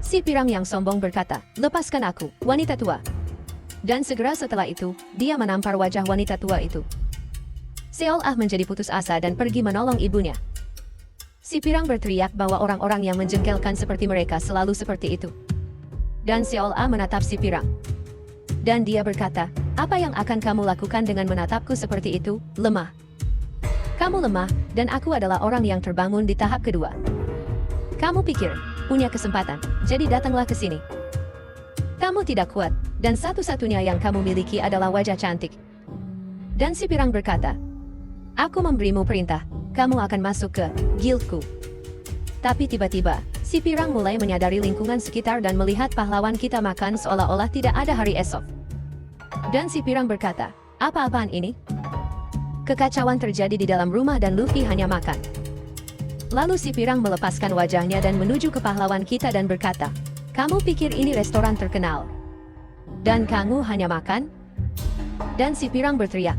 Si pirang yang sombong berkata, "Lepaskan aku, wanita tua." Dan segera setelah itu, dia menampar wajah wanita tua itu. Seol-ah menjadi putus asa dan pergi menolong ibunya. Si pirang berteriak bahwa orang-orang yang menjengkelkan seperti mereka selalu seperti itu. Dan Seol-ah menatap si pirang. Dan dia berkata, "Apa yang akan kamu lakukan dengan menatapku seperti itu? Lemah. Kamu lemah, dan aku adalah orang yang terbangun di tahap kedua. Kamu pikir, punya kesempatan, jadi datanglah ke sini. Kamu tidak kuat, dan satu-satunya yang kamu miliki adalah wajah cantik." Dan si pirang berkata, "Aku memberimu perintah, kamu akan masuk ke guildku." Tapi tiba-tiba, si pirang mulai menyadari lingkungan sekitar dan melihat pahlawan kita makan seolah-olah tidak ada hari esok. Dan si pirang berkata, "Apa-apaan ini?" Kekacauan terjadi di dalam rumah dan Luffy hanya makan. Lalu si pirang melepaskan wajahnya dan menuju ke pahlawan kita dan berkata, "Kamu pikir ini restoran terkenal? Dan kamu hanya makan?" Dan si pirang berteriak,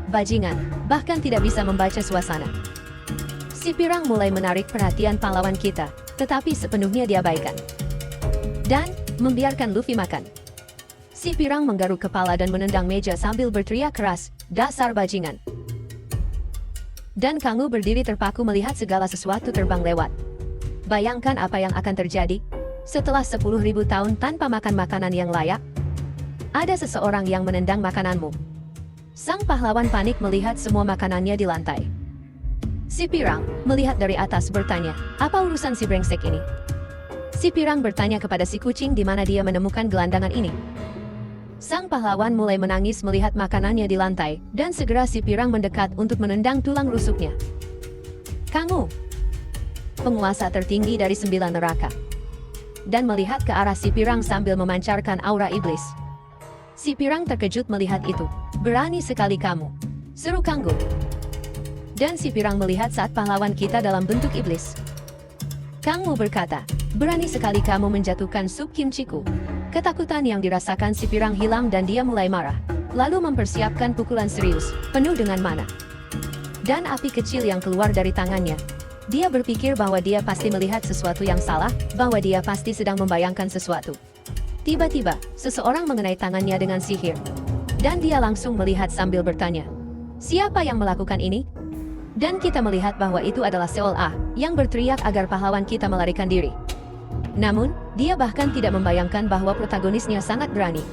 "Bajingan, bahkan tidak bisa membaca suasana." Si pirang mulai menarik perhatian pahlawan kita, tetapi sepenuhnya diabaikan. Dan, membiarkan Luffy makan. Si pirang menggaruk kepala dan menendang meja sambil berteriak keras, "Dasar bajingan." Dan Kangoo berdiri terpaku melihat segala sesuatu terbang lewat. Bayangkan apa yang akan terjadi setelah 10.000 tahun tanpa makan makanan yang layak. Ada seseorang yang menendang makananmu. Sang pahlawan panik melihat semua makanannya di lantai. Si pirang, melihat dari atas bertanya, "Apa urusan si brengsek ini?" Si pirang bertanya kepada si kucing di mana dia menemukan gelandangan ini. Sang pahlawan mulai menangis melihat makanannya di lantai, dan segera si pirang mendekat untuk menendang tulang rusuknya. Kangoo, penguasa tertinggi dari 9 neraka, dan melihat ke arah si pirang sambil memancarkan aura iblis. Si pirang terkejut melihat itu. "Berani sekali kamu," seru Kangoo. Dan si pirang melihat saat pahlawan kita dalam bentuk iblis. Kangoo berkata, "Berani sekali kamu menjatuhkan sup kimchiku." Ketakutan yang dirasakan si pirang hilang dan dia mulai marah. Lalu mempersiapkan pukulan serius, penuh dengan mana dan api kecil yang keluar dari tangannya. Dia berpikir bahwa dia pasti melihat sesuatu yang salah, bahwa dia pasti sedang membayangkan sesuatu. Tiba-tiba, seseorang mengenai tangannya dengan sihir. Dan dia langsung melihat sambil bertanya, "Siapa yang melakukan ini?" Dan kita melihat bahwa itu adalah Seol-ah, yang berteriak agar pahlawan kita melarikan diri. Namun, dia bahkan tidak membayangkan bahwa protagonisnya sangat berani,